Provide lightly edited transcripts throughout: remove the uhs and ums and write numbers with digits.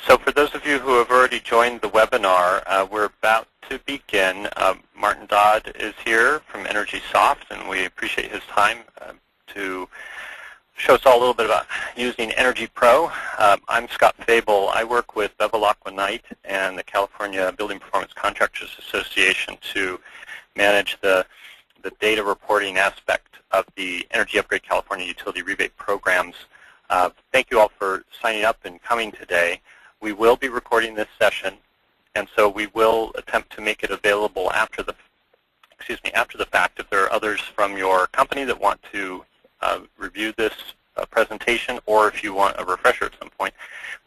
So for those of you who have already joined the webinar, we're about to begin. Martyn Dodd is here from EnergySoft, and we appreciate his time to show us all a little bit about using EnergyPro. I'm Scott Fable. I work with Bevel Aqua Knight and the California Building Performance Contractors Association to manage the data reporting aspect of the Energy Upgrade California Utility Rebate Programs. Thank you all for signing up and coming today. We will be recording this session, and so we will attempt to make it available after the fact. If there are others from your company that want to review this presentation, or if you want a refresher at some point,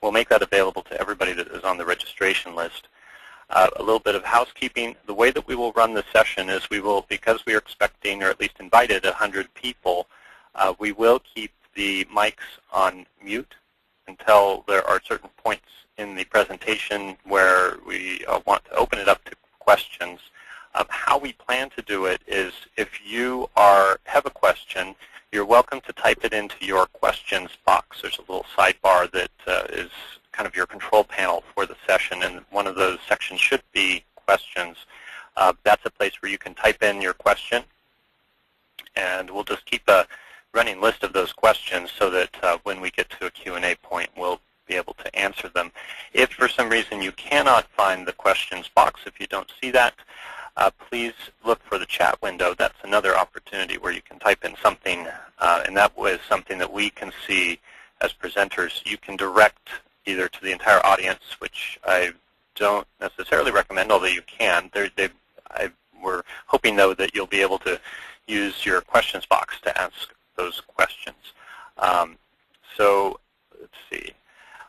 we'll make that available to everybody that is on the registration list. A little bit of housekeeping. The way that we will run the session is because we are expecting, or at least invited, 100 people, we will keep the mics on mute until there are certain points in the presentation where we want to open it up to questions. How we plan to do it is, if you have a question, you're welcome to type it into your questions box. There's a little sidebar that is kind of your control panel for the session, and one of those sections should be questions. That's a place where you can type in your question, and we'll just keep a running list of those questions so that when we get to a Q&A point, we'll be able to answer them. If for some reason you cannot find the questions box, if you don't see that, please look for the chat window. That's another opportunity where you can type in something, and that was something that we can see as presenters. You can direct either to the entire audience, which I don't necessarily recommend, although you can. We're hoping, though, that you'll be able to use your questions box to ask those questions. So let's see.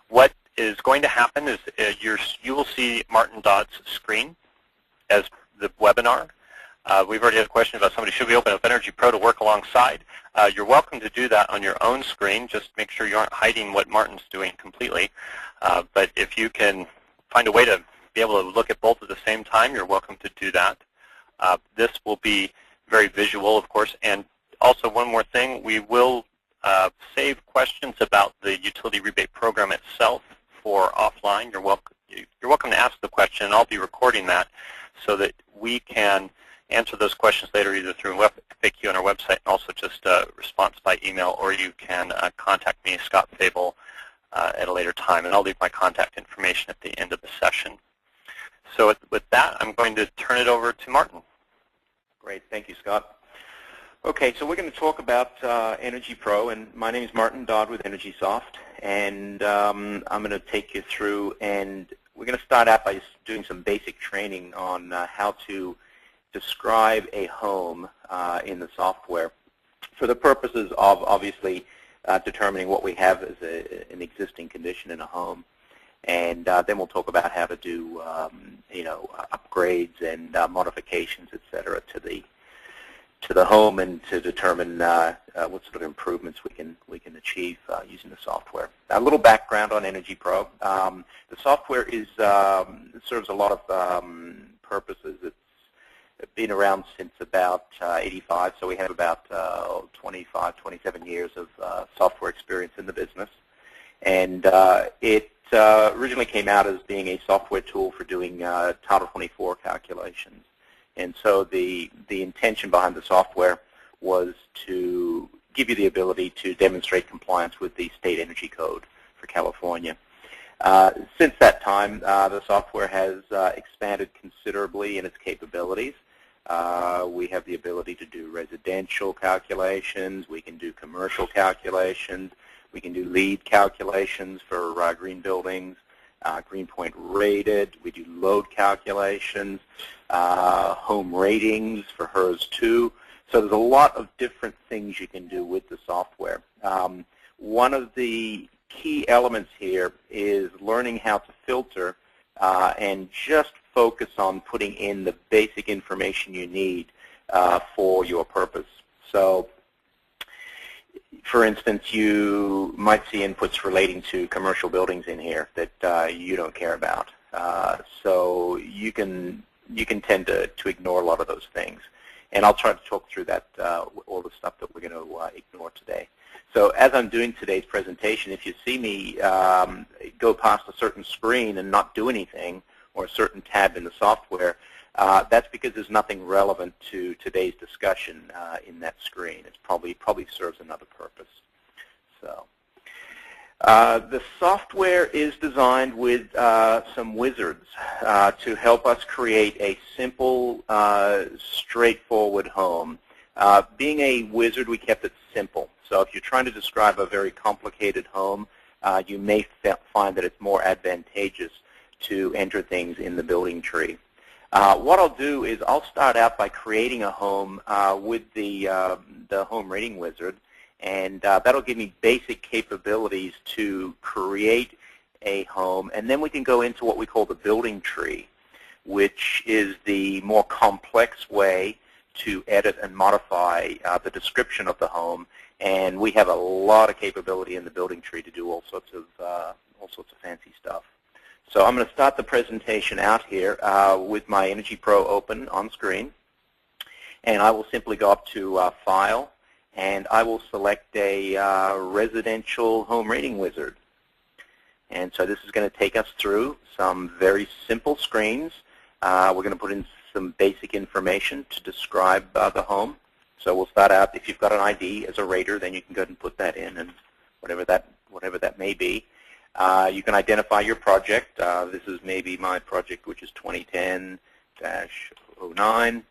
What is going to happen is you will see Martyn Dodd's screen as the webinar. We've already had a question about somebody, should we open up EnergyPro to work alongside? You're welcome to do that on your own screen. Just make sure you aren't hiding what Martyn's doing completely. But if you can find a way to be able to look at both at the same time, you're welcome to do that. This will be very visual, of course. And also, one more thing, we will save questions about the utility rebate program itself for offline. You're welcome to ask the question, and I'll be recording that so that we can answer those questions later, either through FAQ on our website and also just a response by email, or you can contact me, Scott Fable, at a later time, and I'll leave my contact information at the end of the session. So with that, I'm going to turn it over to Martyn. Great. Thank you, Scott. Okay, so we're going to talk about EnergyPro, and my name is Martyn Dodd with EnergySoft, and I'm going to take you through, and we're going to start out by doing some basic training on how to describe a home in the software for the purposes of obviously determining what we have as an existing condition in a home, and then we'll talk about how to do upgrades and modifications, etc., to the home, and to determine what sort of improvements we can achieve using the software. A little background on EnergyPro. The software serves a lot of purposes. It's been around since about 85, so we have about 25, 27 years of software experience in the business. And it originally came out as being a software tool for doing Title 24 calculations. And so the intention behind the software was to give you the ability to demonstrate compliance with the state energy code for California. Since that time, the software has expanded considerably in its capabilities. We have the ability to do residential calculations. We can do commercial calculations. We can do LEED calculations for green buildings. Greenpoint rated. We do load calculations, home ratings for HERS 2. So there's a lot of different things you can do with the software. One of the key elements here is learning how to filter and just focus on putting in the basic information you need for your purpose. So, for instance, you might see inputs relating to commercial buildings in here that you don't care about. So you can tend to ignore a lot of those things. And I'll try to talk through that, all the stuff that we're going to ignore today. So as I'm doing today's presentation, if you see me go past a certain screen and not do anything, or a certain tab in the software, that's because there's nothing relevant to today's discussion in that screen. It probably serves another purpose. So the software is designed with some wizards to help us create a simple, straightforward home. Being a wizard, we kept it simple. So if you're trying to describe a very complicated home, you may find that it's more advantageous to enter things in the building tree. What I'll do is I'll start out by creating a home with the home rating wizard, and that'll give me basic capabilities to create a home, and then we can go into what we call the building tree, which is the more complex way to edit and modify the description of the home. And we have a lot of capability in the building tree to do all sorts of fancy stuff. So I'm going to start the presentation out here with my EnergyPro open on screen, and I will simply go up to File, and I will select a residential home rating wizard. And so this is going to take us through some very simple screens. We're going to put in some basic information to describe the home. So we'll start out, if you've got an ID as a rater, then you can go ahead and put that in, and whatever that may be. You can identify your project. This is maybe my project, which is 2010-09.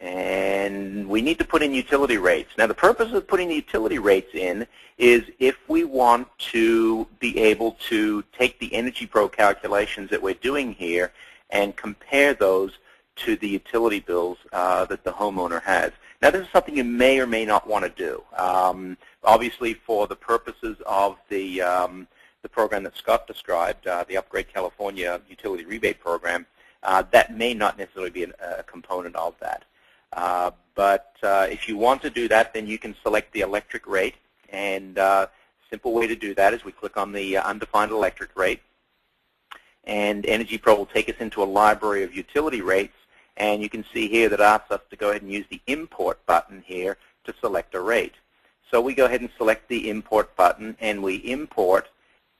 And we need to put in utility rates. Now, the purpose of putting the utility rates in is if we want to be able to take the EnergyPro calculations that we're doing here and compare those to the utility bills that the homeowner has. Now, this is something you may or may not want to do. Obviously, for the purposes of the program that Scott described, the Upgrade California Utility Rebate Program, that may not necessarily be a component of that. But if you want to do that, then you can select the electric rate. And simple way to do that is we click on the undefined electric rate. And EnergyPro will take us into a library of utility rates. And you can see here that it asks us to go ahead and use the import button here to select a rate. So we go ahead and select the import button, and we import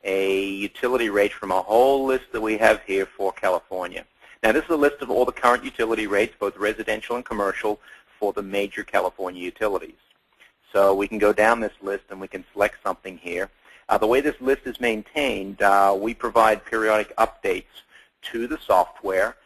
a utility rate from a whole list that we have here for California. Now, this is a list of all the current utility rates, both residential and commercial, for the major California utilities. So we can go down this list and we can select something here. The way this list is maintained, we provide periodic updates to the software,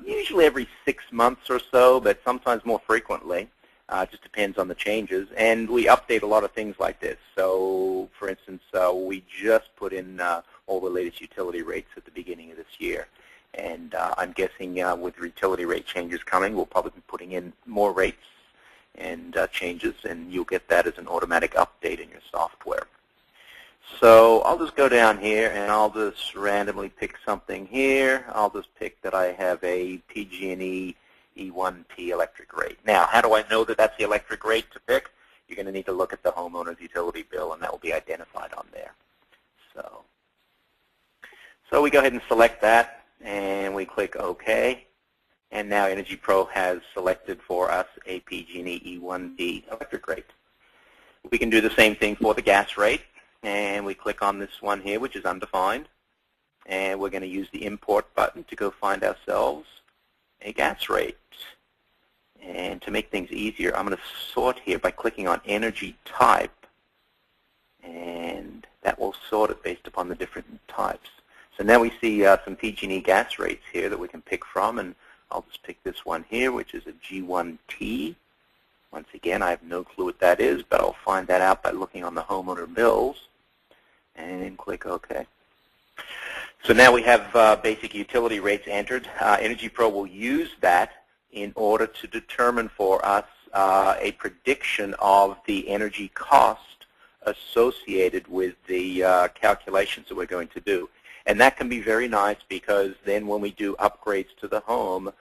usually every 6 months or so, but sometimes more frequently. It just depends on the changes. And we update a lot of things like this. So, for instance, we just put in all the latest utility rates at the beginning of this year. And I'm guessing with utility rate changes coming, we'll probably be putting in more rates and changes, and you'll get that as an automatic update in your software. So I'll just go down here, and I'll just randomly pick something here. I'll just pick that I have a PG&E E1P electric rate. Now, how do I know that that's the electric rate to pick? You're going to need to look at the homeowner's utility bill, and that will be identified on there. So we go ahead and select that, and we click OK. And now EnergyPro has selected for us a PG&E E1P electric rate. We can do the same thing for the gas rate. And we click on this one here, which is undefined. And we're going to use the import button to go find ourselves a gas rate. And to make things easier, I'm going to sort here by clicking on energy type. And that will sort it based upon the different types. So now we see some PG&E gas rates here that we can pick from. And I'll just pick this one here, which is a G1T. Once again, I have no clue what that is, but I'll find that out by looking on the homeowner bills. And click OK. So now we have basic utility rates entered. EnergyPro will use that in order to determine for us a prediction of the energy cost associated with the calculations that we're going to do. And that can be very nice because then when we do upgrades to the home,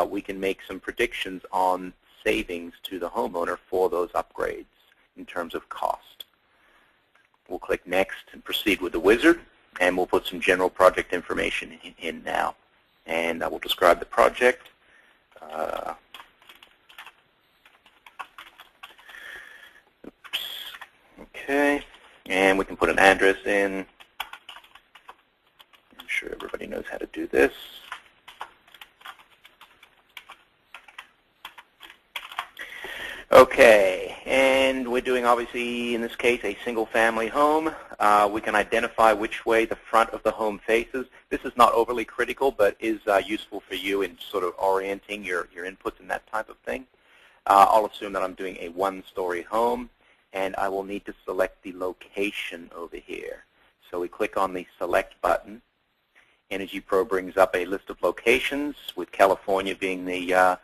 we can make some predictions on savings to the homeowner for those upgrades in terms of cost. We'll click Next and proceed with the wizard, and we'll put some general project information in now. And I will describe the project. Okay, and we can put an address in. I'm sure everybody knows how to do this. Okay, and we're doing, obviously, in this case, a single-family home. We can identify which way the front of the home faces. This is not overly critical, but is useful for you in sort of orienting your inputs and that type of thing. I'll assume that I'm doing a one-story home, and I will need to select the location over here. So we click on the Select button. EnergyPro brings up a list of locations, with California being the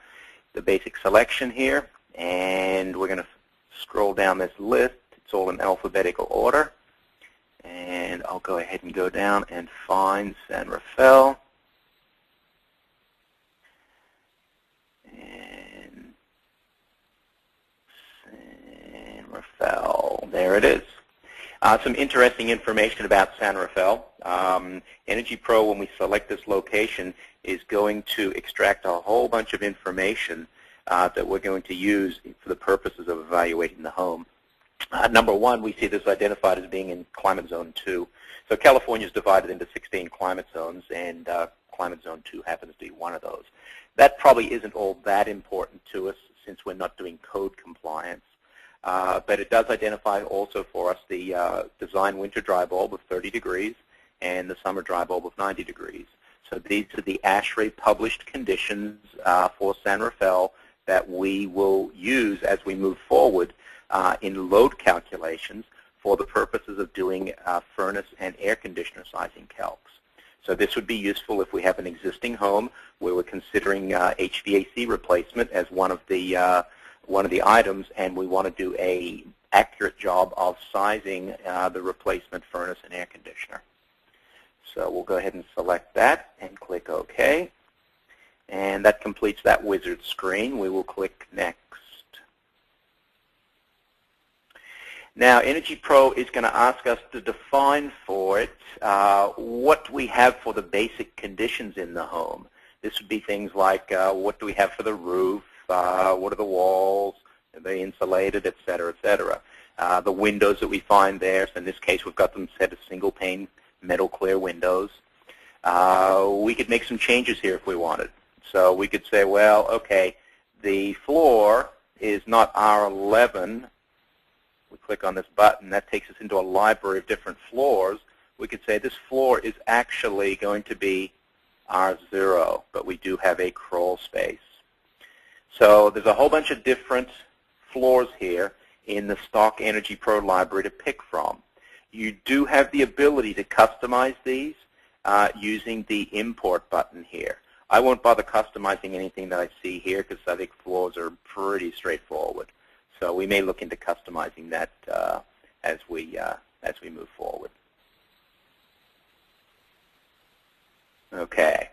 basic selection here. And we're going to scroll down this list. It's all in alphabetical order. And I'll go ahead and go down and find San Rafael. And San Rafael, there it is. Some interesting information about San Rafael. EnergyPro, when we select this location, is going to extract a whole bunch of information that we're going to use for the purposes of evaluating the home. Number one, we see this identified as being in Climate Zone 2. So California is divided into 16 climate zones, and Climate Zone 2 happens to be one of those. That probably isn't all that important to us since we're not doing code compliance. But it does identify also for us the design winter dry bulb of 30 degrees and the summer dry bulb of 90 degrees. So these are the ASHRAE published conditions for San Rafael that we will use as we move forward in load calculations for the purposes of doing furnace and air conditioner sizing calcs. So this would be useful if we have an existing home where we're considering HVAC replacement as one of the items, and we want to do a accurate job of sizing the replacement furnace and air conditioner. So we'll go ahead and select that and click OK. And that completes that wizard screen. We will click Next. Now, EnergyPro is going to ask us to define for it what we have for the basic conditions in the home. This would be things like what do we have for the roof, what are the walls, are they insulated, et cetera, et cetera. The windows that we find there, so in this case we've got them set as single pane metal clear windows. We could make some changes here if we wanted. So we could say, well, okay, the floor is not R11. We click on this button. That takes us into a library of different floors. We could say this floor is actually going to be R0, but we do have a crawl space. So there's a whole bunch of different floors here in the stock EnergyPro library to pick from. You do have the ability to customize these using the import button here. I won't bother customizing anything that I see here because I think floors are pretty straightforward. So we may look into customizing that as we move forward. Okay.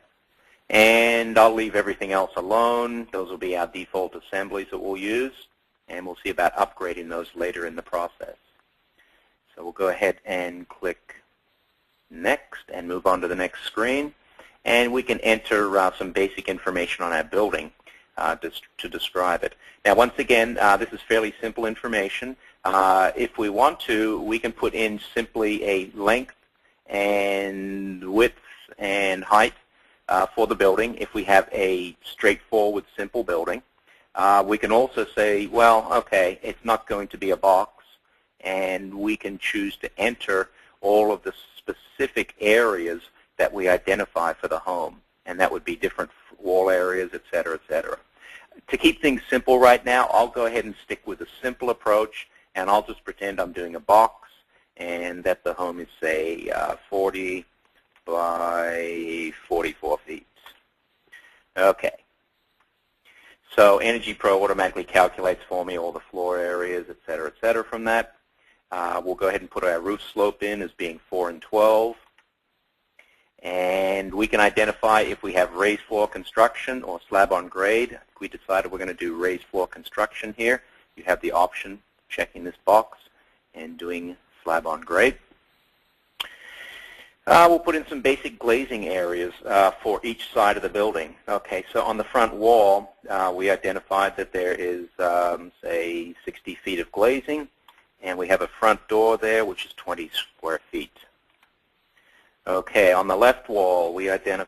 And I'll leave everything else alone. Those will be our default assemblies that we'll use, and we'll see about upgrading those later in the process. So we'll go ahead and click Next and move on to the next screen. And we can enter some basic information on our building to describe it. Now, once again, this is fairly simple information. If we want to, we can put in simply a length and width and height for the building if we have a straightforward, simple building. We can also say, well, okay, it's not going to be a box, and we can choose to enter all of the specific areas that we identify for the home, and that would be different wall areas, et cetera, et cetera. To keep things simple right now, I'll go ahead and stick with a simple approach, and I'll just pretend I'm doing a box and that the home is, say, 40 by 44 feet. Okay. So EnergyPro automatically calculates for me all the floor areas, et cetera, from that. We'll go ahead and put our roof slope in as being 4 and 12. And we can identify if we have raised floor construction or slab on grade. If we decided we're going to do raised floor construction here, you have the option checking this box and doing slab on grade. We'll put in some basic glazing areas for each side of the building. Okay, so on the front wall, we identified that there is, say, 60 feet of glazing, And we have a front door there, which is 20 square feet. Okay, on the left wall, we identify